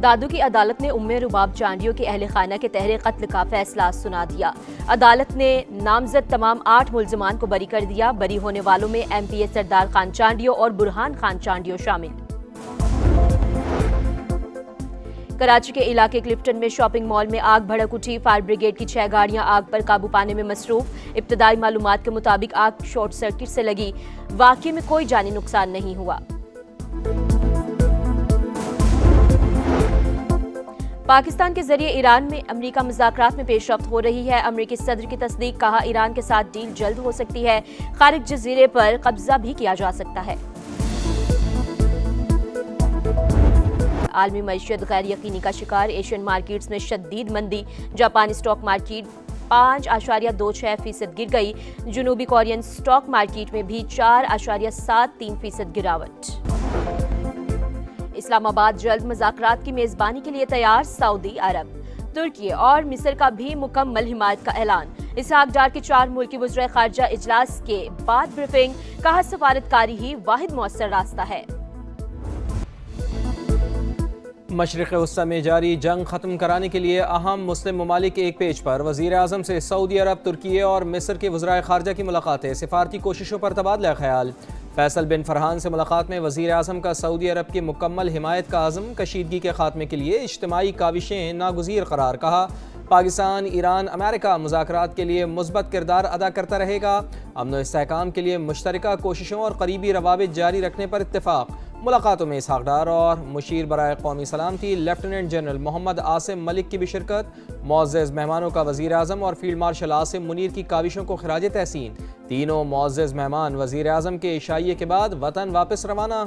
دادو کی عدالت نے رباب چانڈیو کے اہل خانہ کے تحر قتل کا فیصلہ سنا دیا۔ عدالت نے نامزد تمام 8 ملزمان کو بری کر دیا۔ بری ہونے والوں میں ایم پی اے سردار خان چانڈیو اور برہان خان چانڈیو شامل۔ کراچی کے علاقے کلفٹن میں شاپنگ مال میں آگ بھڑک اٹھی۔ فائر بریگیڈ کی 6 گاڑیاں آگ پر قابو پانے میں مصروف۔ ابتدائی معلومات کے مطابق آگ شارٹ سرکٹ سے لگی۔ واقعے میں کوئی جانی نقصان نہیں ہوا۔ پاکستان کے ذریعے ایران میں امریکہ مذاکرات میں پیش رفت ہو رہی ہے۔ امریکی صدر کی تصدیق، کہا ایران کے ساتھ ڈیل جلد ہو سکتی ہے۔ خارق جزیرے پر قبضہ بھی کیا جا سکتا ہے۔ عالمی معیشت غیر یقینی کا شکار، ایشین مارکیٹس میں شدید مندی۔ جاپانی سٹاک مارکیٹ 5.26% گر گئی۔ جنوبی کورین سٹاک مارکیٹ میں بھی 4.73% گراوٹ۔ اسلام آباد جلد مذاکرات کی میزبانی کے لیے تیار، سعودی عرب، ترکی اور مصر کا بھی مکمل حمایت کا اعلان۔ اسحاق ڈار کے 4 ملکی وزرائے خارجہ اجلاس کے بعد بریفنگ، کہا سفارتکاری ہی واحد مؤثر راستہ ہے۔ مشرق وسطی میں جاری جنگ ختم کرانے کے لیے اہم مسلم ممالک ایک پیج پر، وزیر اعظم سے سعودی عرب، ترکی اور مصر کے وزرائے خارجہ کی ملاقاتیں، سفارتی کوششوں پر تبادلہ خیال۔ فیصل بن فرحان سے ملاقات میں وزیر اعظم کا سعودی عرب کی مکمل حمایت کا عزم، کشیدگی کے خاتمے کے لیے اجتماعی کاوشیں ناگزیر قرار، کہا پاکستان، ایران، امریکہ مذاکرات کے لیے مثبت کردار ادا کرتا رہے گا۔ امن و استحکام کے لیے مشترکہ کوششوں اور قریبی روابط جاری رکھنے پر اتفاق۔ ملاقاتوں میں اسحاق ڈار اور مشیر برائے قومی سلامتی لیفٹیننٹ جنرل محمد عاصم ملک کی بھی شرکت۔ معزز مہمانوں کا وزیر اعظم اور فیلڈ مارشل عاصم منیر کی کاوشوں کو خراج تحسین۔ تینوں معزز مہمان وزیر اعظم کے عشائیے کے بعد وطن واپس روانہ۔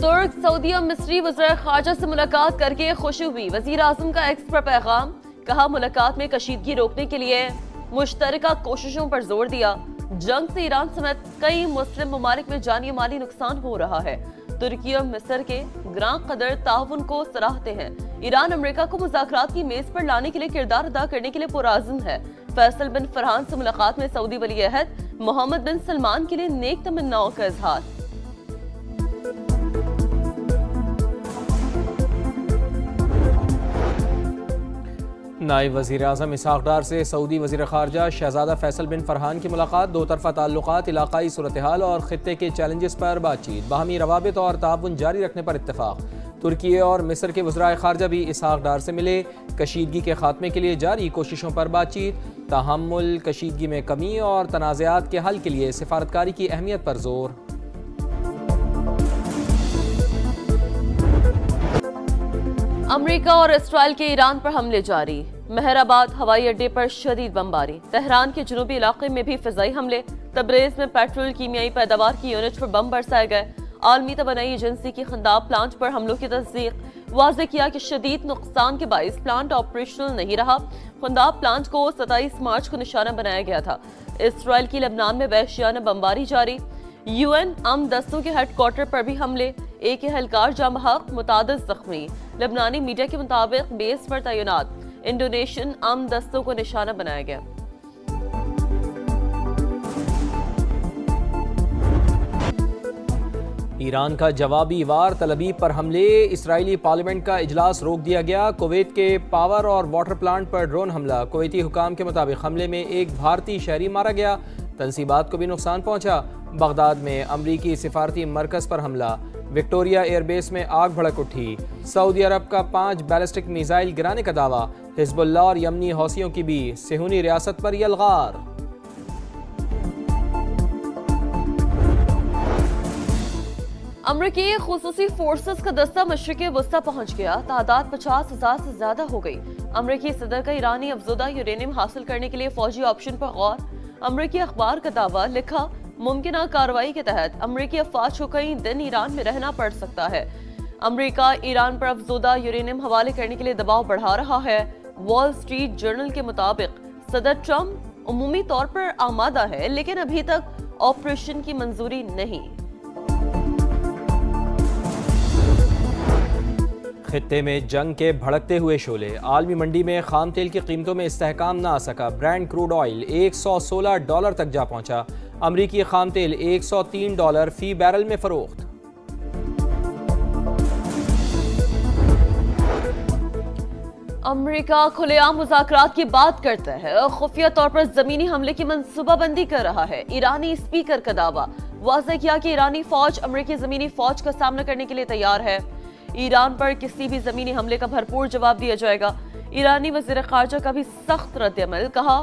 ترک، سعودی اور مصری وزرائے خارجہ سے ملاقات کر کے خوشی ہوئی۔ وزیر اعظم کا ایکس پر پیغام، کہا ملاقات میں کشیدگی روکنے کے لیے مشترکہ کوششوں پر زور دیا۔ جنگ سے ایران سمیت کئی مسلم ممالک میں جانی و مالی نقصان ہو رہا ہے۔ ترکی اور مصر کے گراں قدر تعاون کو سراہتے ہیں۔ ایران امریکہ کو مذاکرات کی میز پر لانے کے لیے کردار ادا کرنے کے لیے پرعزم ہے۔ فیصل بن فرحان سے ملاقات میں سعودی ولی عہد محمد بن سلمان کے لیے نیک تمناؤں کا اظہار۔ نائب وزیر اعظم اسحاق ڈار سے سعودی وزیر خارجہ شہزادہ فیصل بن فرحان کی ملاقات، دو طرفہ تعلقات، علاقائی صورتحال اور خطے کے چیلنجز پر بات چیت، باہمی روابط اور تعاون جاری رکھنے پر اتفاق۔ ترکی اور مصر کے وزرائے خارجہ بھی اسحاق ڈار سے ملے، کشیدگی کے خاتمے کے لیے جاری کوششوں پر بات چیت، تحمل، کشیدگی میں کمی اور تنازعات کے حل کے لیے سفارتکاری کی اہمیت پر زور۔ امریکہ اور اسرائیل کے ایران پر حملے جاری، مہر آباد ہوائی اڈے پر شدید بمباری، تہران کے جنوبی علاقے میں بھی فضائی حملے، تبریز میں پیٹرول کیمیائی پیداوار کی یونٹ پر بم برسائے گئے۔ عالمی توانائی ایجنسی کی خنداب پلانٹ پر حملوں کی تصدیق، واضح کیا کہ شدید نقصان کے باعث پلانٹ آپریشنل نہیں رہا۔ خنداب پلانٹ کو 27 مارچ کو نشانہ بنایا گیا تھا۔ اسرائیل کی لبنان میں وحشیانہ بمباری جاری، یو این امن دستوں کے ہیڈ کوارٹر پر بھی حملے، ایک اہلکار جاں بحق، متعدد زخمی۔ لبنانی میڈیا کے مطابق بیس پر تعینات انڈونیشین امن دستوں کو نشانہ بنایا گیا۔ ایران کا جوابی وار تل ابیب پر حملے، اسرائیلی پارلیمنٹ کا اجلاس روک دیا گیا۔ کویت کے پاور اور واٹر پلانٹ پر ڈرون حملہ، کویتی حکام کے مطابق حملے میں ایک بھارتی شہری مارا گیا، تنصیبات کو بھی نقصان پہنچا۔ بغداد میں امریکی سفارتی مرکز پر حملہ، وکٹوریا ایئر بیس میں آگ بھڑک اٹھی۔ سعودی عرب کا 5 بیلسٹک میزائل گرانے کا دعویٰ، حزب اللہ اور یمنی حوثیوں کی بھی صہیونی ریاست پر یلغار۔ امریکی خصوصی فورسز کا دستہ مشرقی وسطی پہنچ گیا، تعداد 50,000 سے زیادہ ہو گئی۔ امریکی صدر کا ایرانی افزودہ یورینیم حاصل کرنے کے لیے فوجی آپشن پر غور، امریکی اخبار کا دعویٰ، لکھا ممکنہ کارروائی کے تحت امریکی افواج کو کئی دن ایران میں رہنا پڑ سکتا ہے۔ امریکہ ایران پر افزودہ یورینیم حوالے کرنے کے لیے دباؤ بڑھا رہا ہے۔ وال سٹریٹ جرنل کے مطابق صدر ٹرمپ عمومی طور پر آمادہ ہے، لیکن ابھی تک آپریشن کی منظوری نہیں۔ خطے میں جنگ کے بھڑکتے ہوئے شعلے، عالمی منڈی میں خام تیل کی قیمتوں میں استحکام نہ آ سکا، برینڈ کروڈ آئل $116 تک جا پہنچا، امریکی خام تیل $103 فی بیرل میں فروخت۔ امریکہ کھلے عام مذاکرات کی بات کرتا ہے، خفیہ طور پر زمینی حملے کی منصوبہ بندی کر رہا ہے۔ ایرانی اسپیکر کا دعویٰ، واضح کیا کہ ایرانی فوج امریکی زمینی فوج کا سامنا کرنے کے لیے تیار ہے۔ ایران پر کسی بھی زمینی حملے کا بھرپور جواب دیا جائے گا۔ ایرانی وزیر خارجہ کا بھی سخت رد عمل، کہا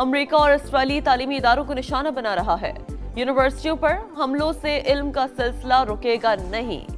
امریکہ اور اسرائیلی تعلیمی اداروں کو نشانہ بنا رہا ہے، یونیورسٹیوں پر حملوں سے علم کا سلسلہ رکے گا نہیں۔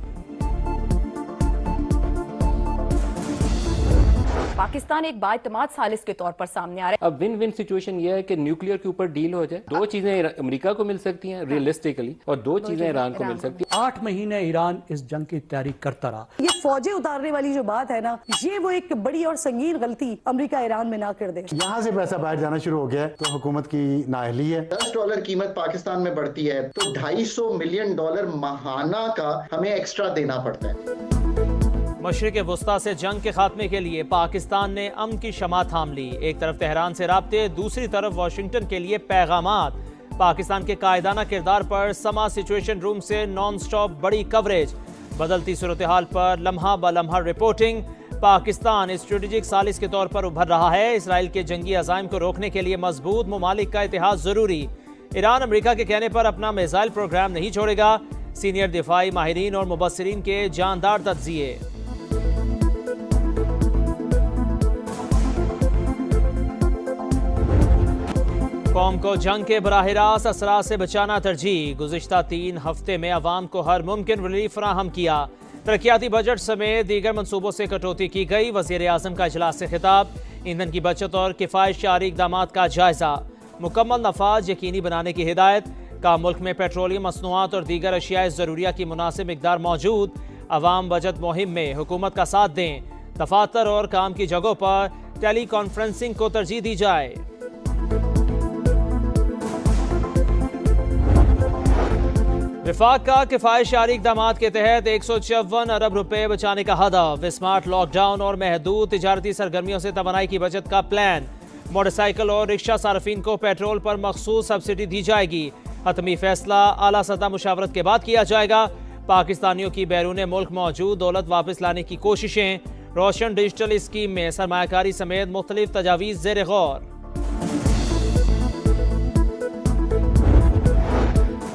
پاکستان ایک بااعتماد ثالث کے طور پر سامنے آ رہا ہے۔ اب ون ون سچویشن یہ ہے کہ نیوکلیر کے اوپر ڈیل ہو جائے، دو چیزیں امریکہ کو مل سکتی ہیں ریئلسٹکلی، اور دو چیزیں ایران کو مل سکتی ہیں۔ 8 مہینے ایران اس جنگ کی تیاری کرتا رہا۔ یہ فوجیں اتارنے والی جو بات ہے نا، یہ وہ ایک بڑی اور سنگین غلطی امریکہ ایران میں نہ کر دے۔ یہاں سے پیسہ باہر جانا شروع ہو گیا ہے تو حکومت کی نااہلی ہے۔ $10 قیمت پاکستان میں بڑھتی ہے تو $250 ملین ماہانہ کا ہمیں ایکسٹرا دینا پڑتا ہے۔ مشرق وسطیٰ سے جنگ کے خاتمے کے لیے پاکستان نے امن کی شمع تھام لی، ایک طرف تہران سے رابطے، دوسری طرف واشنگٹن کے لیے پیغامات۔ پاکستان کے قائدانہ کردار پر سما سچویشن روم سے نان سٹاپ بڑی کوریج، بدلتی صورتحال پر لمحہ بہ لمحہ رپورٹنگ۔ پاکستان اسٹریٹجک ثالث کے طور پر ابھر رہا ہے، اسرائیل کے جنگی عزائم کو روکنے کے لیے مضبوط ممالک کا اتحاد ضروری۔ ایران امریکہ کے کہنے پر اپنا میزائل پروگرام نہیں چھوڑے گا، سینئر دفاعی ماہرین اور مبصرین کے جاندار تجزیے۔ قوم کو جنگ کے براہ راست اثرات سے بچانا ترجیح، گزشتہ 3 ہفتے میں عوام کو ہر ممکن ریلیف فراہم کیا، ترقیاتی بجٹ سمیت دیگر منصوبوں سے کٹوتی کی گئی، وزیر اعظم کا اجلاس سے خطاب، ایندھن کی بچت اور کفایت شعاری اقدامات کا جائزہ، مکمل نفاذ یقینی بنانے کی ہدایت، کہا ملک میں پیٹرولیم مصنوعات اور دیگر اشیاء ضروریہ کی مناسب مقدار موجود، عوام بجٹ مہم میں حکومت کا ساتھ دیں، دفاتر اور کام کی جگہوں پر ٹیلی کانفرنسنگ کو ترجیح دی جائے۔ وفاق کا کفایت شعاری اقدامات کے تحت 154 ارب روپے بچانے کا ہدف، اسمارٹ لاک ڈاؤن اور محدود تجارتی سرگرمیوں سے توانائی کی بچت کا پلان، موٹر سائیکل اور رکشہ صارفین کو پیٹرول پر مخصوص سبسڈی دی جائے گی، حتمی فیصلہ اعلیٰ سطح مشاورت کے بعد کیا جائے گا، پاکستانیوں کی بیرون ملک موجود دولت واپس لانے کی کوششیں، روشن ڈیجیٹل اسکیم میں سرمایہ کاری سمیت مختلف تجاویز زیر غور۔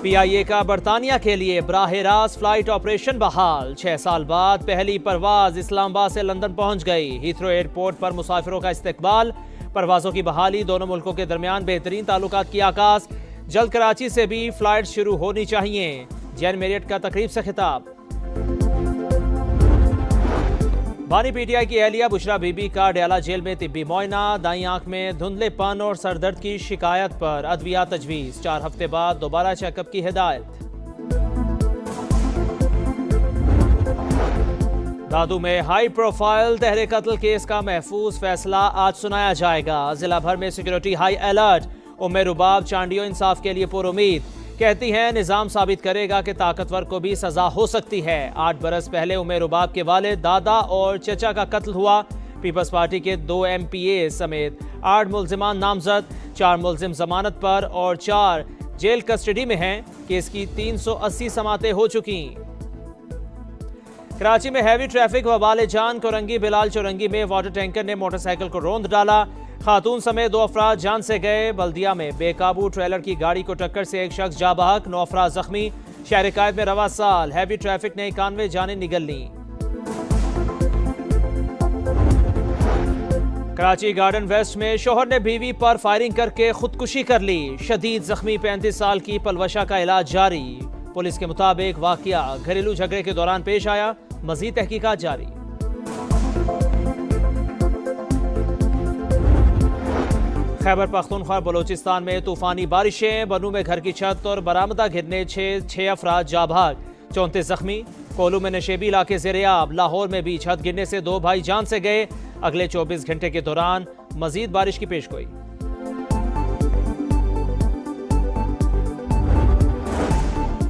پی آئی اے کا برطانیہ کے لیے براہ راست فلائٹ آپریشن بحال، 6 سال بعد پہلی پرواز اسلام آباد سے لندن پہنچ گئی، ہیتھرو ایئرپورٹ پر مسافروں کا استقبال، پروازوں کی بحالی، دونوں ملکوں کے درمیان بہترین تعلقات کی آغاز، جلد کراچی سے بھی فلائٹ شروع ہونی چاہیے، جین میریٹ کا تقریب سے خطاب۔ بانی پی ٹی آئی کی اہلیہ بشرا بی بی کا ڈیالہ جیل میں طبی معائنہ، دائیں آنکھ میں دھندلے پن اور سر درد کی شکایت پر ادویات تجویز، 4 ہفتے بعد دوبارہ چیک اپ کی ہدایت۔ دادو میں ہائی پروفائل تحریک قتل کیس کا محفوظ فیصلہ آج سنایا جائے گا، ضلع بھر میں سیکیورٹی ہائی الرٹ، ام رباب چانڈیو انصاف کے لیے پر امید، کہتی ہیں نظام ثابت کرے گا کہ طاقتور کو بھی سزا ہو سکتی ہے۔ 8 برس پہلے ام رباب کے والد، دادا اور چچا کا قتل ہوا، پیپلز پارٹی کے 2 MP سمیت 8 ملزمان نامزد، 4 ملزم ضمانت پر اور 4 جیل کسٹڈی میں ہیں، کیس کی 380 سماعتیں ہو چکی۔ کراچی میں ہیوی ٹریفک وبال جان، کورنگی بلال چورنگی میں واٹر ٹینکر نے موٹر سائیکل کو روند ڈالا، خاتون سمیت 2 افراد جان سے گئے، بلدیہ میں بے قابو ٹریلر کی گاڑی کو ٹکر سے ایک شخص جاں بحق، 9 افراد زخمی، شہر قائد میں رواں سال ہیوی ٹریفک نے 91 جانیں نگل لیں۔ کراچی گارڈن ویسٹ میں شوہر نے بیوی پر فائرنگ کر کے خودکشی کر لی، شدید زخمی 35 سال کی پلوشہ کا علاج جاری، پولیس کے مطابق واقعہ گھریلو جھگڑے کے دوران پیش آیا، مزید تحقیقات جاری۔ خیبر پختونخوا بلوچستان میں طوفانی بارشیں، بنو میں گھر کی چھت اور برآمدہ گرنے 6 افراد جاں بحق، 34 زخمی، کولو میں نشیبی علاقے زیر آب، لاہور میں بھی چھت گرنے سے 2 بھائی جان سے گئے، اگلے 24 گھنٹے کے دوران مزید بارش کی پیشگوئی۔